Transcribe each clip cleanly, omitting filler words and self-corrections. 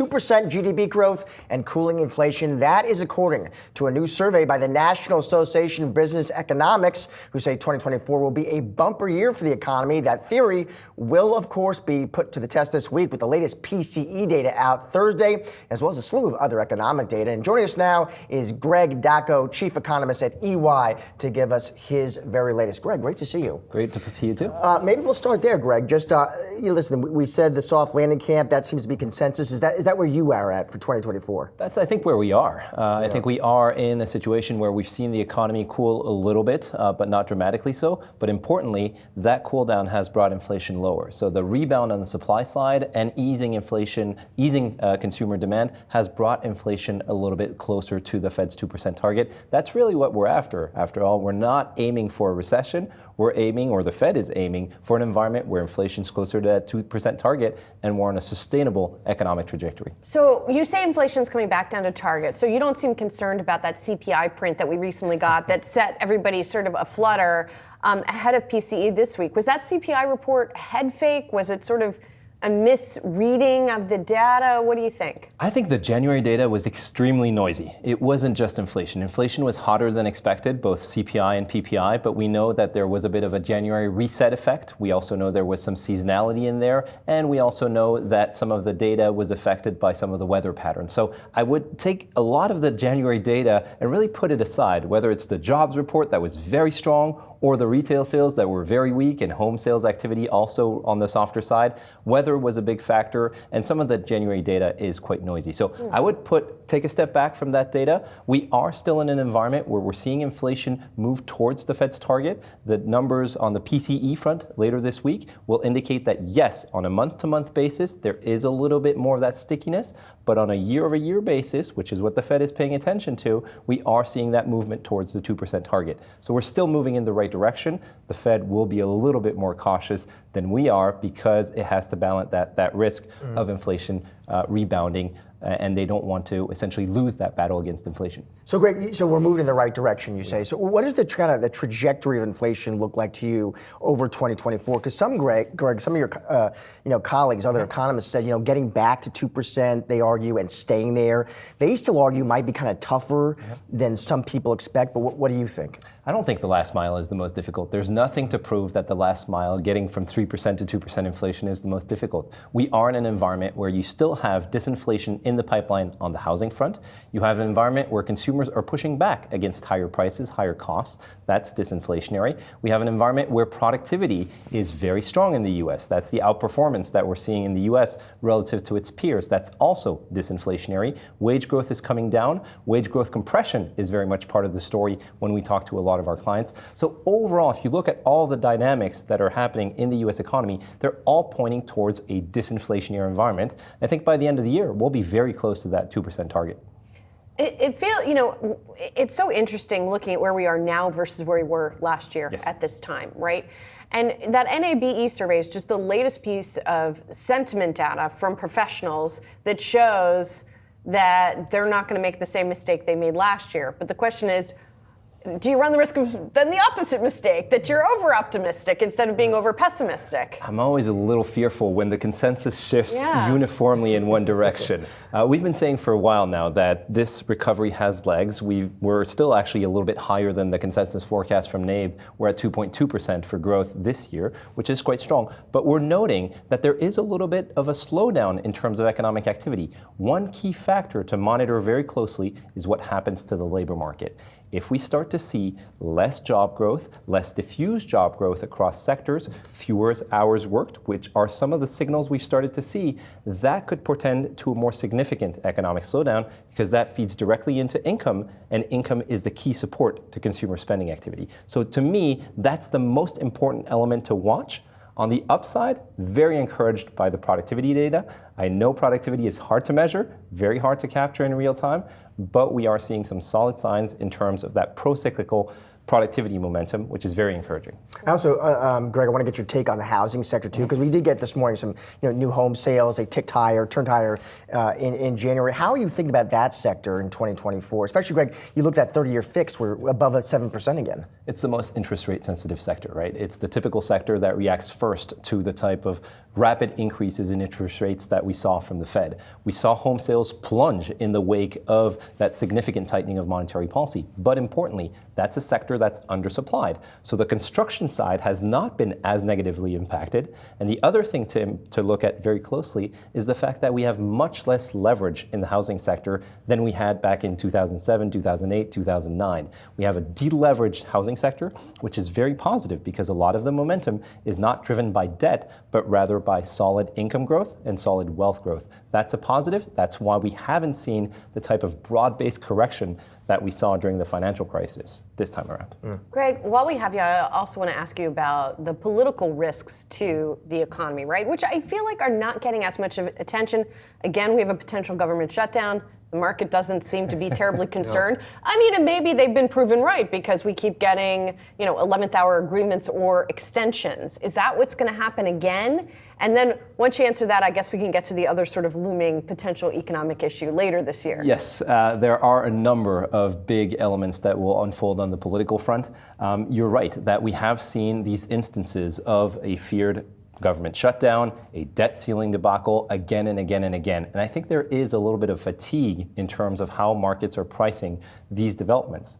2% GDP growth and cooling inflation. That is according to a new survey by the National Association of Business Economics, who say 2024 will be a bumper year for the economy. That theory will, of course, be put to the test this week with the latest PCE data out Thursday, as well as a slew of other economic data. And joining us now is Greg Daco, Chief Economist at EY, to give us his very latest. Greg, great to see you. Great to see you too. Maybe we'll start there, Greg. Just listen, we said the soft landing camp. That seems to be consensus. Is that where you are at for 2024? That's, I think, where we are. I think we are in a situation where we've seen the economy cool a little bit, but not dramatically so. But importantly, that cool down has brought inflation lower. So the rebound on the supply side and easing consumer demand has brought inflation a little bit closer to the Fed's 2% target. That's really what we're after. After all, we're not aiming for a recession. We're aiming, or the Fed is aiming, for an environment where inflation's closer to that 2% target and we're on a sustainable economic trajectory. So you say inflation's coming back down to target. So you don't seem concerned about that CPI print that we recently got that set everybody sort of aflutter ahead of PCE this week. Was that CPI report head fake? Was it sort of a misreading of the data? What do you think? I think the January data was extremely noisy. It wasn't just inflation. Inflation was hotter than expected, both CPI and PPI, but we know that there was a bit of a January reset effect. We also know there was some seasonality in there, and we also know that some of the data was affected by some of the weather patterns. So I would take a lot of the January data and really put it aside, whether it's the jobs report that was very strong or the retail sales that were very weak and home sales activity also on the softer side. Weather was a big factor, and some of the January data is quite noisy. So I would take a step back from that data. We are still in an environment where we're seeing inflation move towards the Fed's target. The numbers on the PCE front later this week will indicate that yes, on a month-to-month basis, there is a little bit more of that stickiness, but on a year-over-year basis, which is what the Fed is paying attention to, we are seeing that movement towards the 2% target. So we're still moving in the right direction. The Fed will be a little bit more cautious than we are because it has to balance that risk of inflation rebounding, and they don't want to essentially lose that battle against inflation. So Greg, so we're moving in the right direction, you say. So what does the trajectory of inflation look like to you over 2024? Because Greg, some of your colleagues, other economists said, getting back to 2%, they argue, and staying there, they still argue might be kind of tougher than some people expect. But what do you think? I don't think the last mile is the most difficult. There's nothing to prove that the last mile, getting from 3% to 2% inflation, is the most difficult. We are in an environment where you still have disinflation in the pipeline on the housing front. You have an environment where consumers are pushing back against higher prices, higher costs. That's disinflationary. We have an environment where productivity is very strong in the U.S. That's the outperformance that we're seeing in the U.S. relative to its peers. That's also disinflationary. Wage growth is coming down. Wage growth compression is very much part of the story when we talk to a lot of our clients. So overall, if you look at all the dynamics that are happening in the U.S. economy, they're all pointing towards a disinflationary environment. I think by the end of the year, we'll be very close to that 2% target. It's so interesting looking at where we are now versus where we were last year at this time, right? And that NABE survey is just the latest piece of sentiment data from professionals that shows that they're not going to make the same mistake they made last year. But the question is, do you run the risk of then the opposite mistake, that you're over-optimistic instead of being over-pessimistic? I'm always a little fearful when the consensus shifts uniformly in one direction. We've been saying for a while now that this recovery has legs. We're still actually a little bit higher than the consensus forecast from NABE. We're at 2.2% for growth this year, which is quite strong. But we're noting that there is a little bit of a slowdown in terms of economic activity. One key factor to monitor very closely is what happens to the labor market. If we start to see less job growth, less diffuse job growth across sectors, fewer hours worked, which are some of the signals we've started to see, that could portend to a more significant economic slowdown because that feeds directly into income, and income is the key support to consumer spending activity. So to me, that's the most important element to watch. On the upside, very encouraged by the productivity data. I know productivity is hard to measure, very hard to capture in real time, but we are seeing some solid signs in terms of that pro-cyclical productivity momentum, which is very encouraging. Also, Greg, I want to get your take on the housing sector too, because we did get this morning some new home sales. They turned higher in January. How are you thinking about that sector in 2024? Especially, Greg, you looked at 30-year fixed, we're above 7% again. It's the most interest rate sensitive sector, right? It's the typical sector that reacts first to the type of rapid increases in interest rates that we saw from the Fed. We saw home sales plunge in the wake of that significant tightening of monetary policy. But importantly, that's a sector that's undersupplied. So the construction side has not been as negatively impacted. And the other thing to look at very closely is the fact that we have much less leverage in the housing sector than we had back in 2007, 2008, 2009. We have a deleveraged housing sector, which is very positive because a lot of the momentum is not driven by debt, but rather by solid income growth and solid wealth growth. That's a positive. That's why we haven't seen the type of broad-based correction that we saw during the financial crisis this time around. Greg, while we have you, I also want to ask you about the political risks to the economy, right? Which I feel like are not getting as much of attention. Again, we have a potential government shutdown. The market doesn't seem to be terribly concerned. No. I mean, and maybe they've been proven right because we keep getting, 11th hour agreements or extensions. Is that what's going to happen again? And then once you answer that, I guess we can get to the other sort of looming potential economic issue later this year. Yes, there are a number of big elements that will unfold on the political front. You're right that we have seen these instances of a feared government shutdown, a debt ceiling debacle again and again and again. And I think there is a little bit of fatigue in terms of how markets are pricing these developments.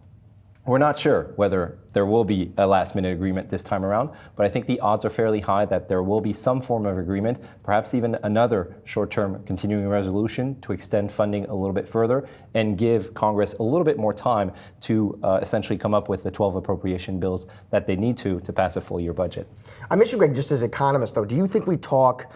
We're not sure whether there will be a last-minute agreement this time around, but I think the odds are fairly high that there will be some form of agreement, perhaps even another short-term continuing resolution to extend funding a little bit further and give Congress a little bit more time to essentially come up with the 12 appropriation bills that they need to pass a full-year budget. I mentioned, Greg, just as an economist, though, do you think we talk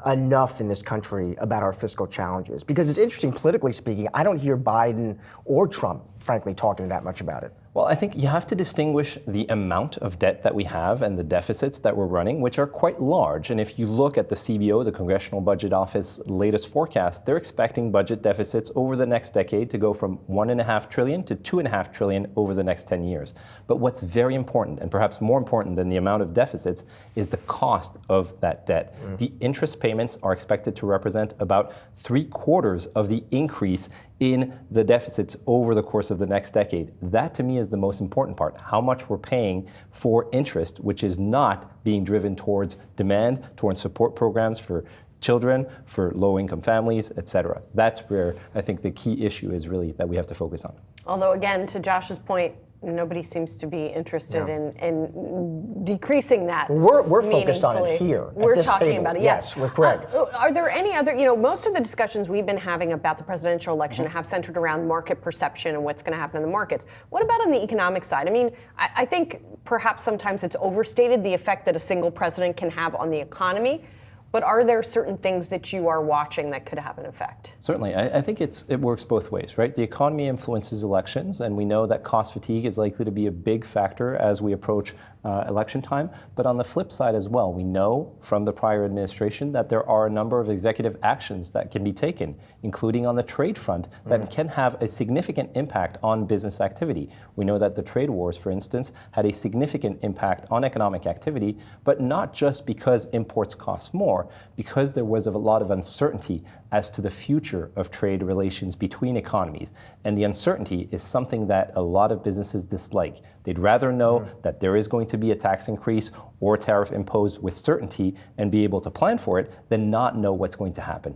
enough in this country about our fiscal challenges? Because it's interesting, politically speaking, I don't hear Biden or Trump, frankly, talking that much about it. Well, I think you have to distinguish the amount of debt that we have and the deficits that we're running, which are quite large. And if you look at the CBO, the Congressional Budget Office latest forecast, they're expecting budget deficits over the next decade to go from $1.5 trillion to $2.5 trillion over the next 10 years. But what's very important, and perhaps more important than the amount of deficits, is the cost of that debt. The interest payments are expected to represent about 3/4 of the increase in the deficits over the course of the next decade. That, to me, is the most important part, how much we're paying for interest, which is not being driven towards demand, towards support programs for children, for low-income families, et cetera. That's where I think the key issue is really that we have to focus on. Although, again, to Josh's point, nobody seems to be interested in decreasing that. We're focused on it here. We're this talking table. about it, yes. With Greg. Are there any other, most of the discussions we've been having about the presidential election have centered around market perception and what's going to happen in the markets. What about on the economic side? I mean, I think perhaps sometimes it's overstated the effect that a single president can have on the economy. But are there certain things that you are watching that could have an effect? Certainly. I think it works both ways, right? The economy influences elections, and we know that cost fatigue is likely to be a big factor as we approach election time. But on the flip side as well, we know from the prior administration that there are a number of executive actions that can be taken, including on the trade front, that can have a significant impact on business activity. We know that the trade wars, for instance, had a significant impact on economic activity, but not just because imports cost more, because there was a lot of uncertainty as to the future of trade relations between economies. And the uncertainty is something that a lot of businesses dislike. They'd rather know that there is going to be a tax increase or tariff imposed with certainty and be able to plan for it than not know what's going to happen.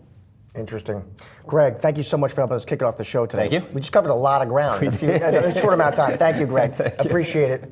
Interesting. Greg, thank you so much for helping us kick off the show today. Thank you. We just covered a lot of ground in a short amount of time. Thank you, Greg. Appreciate it.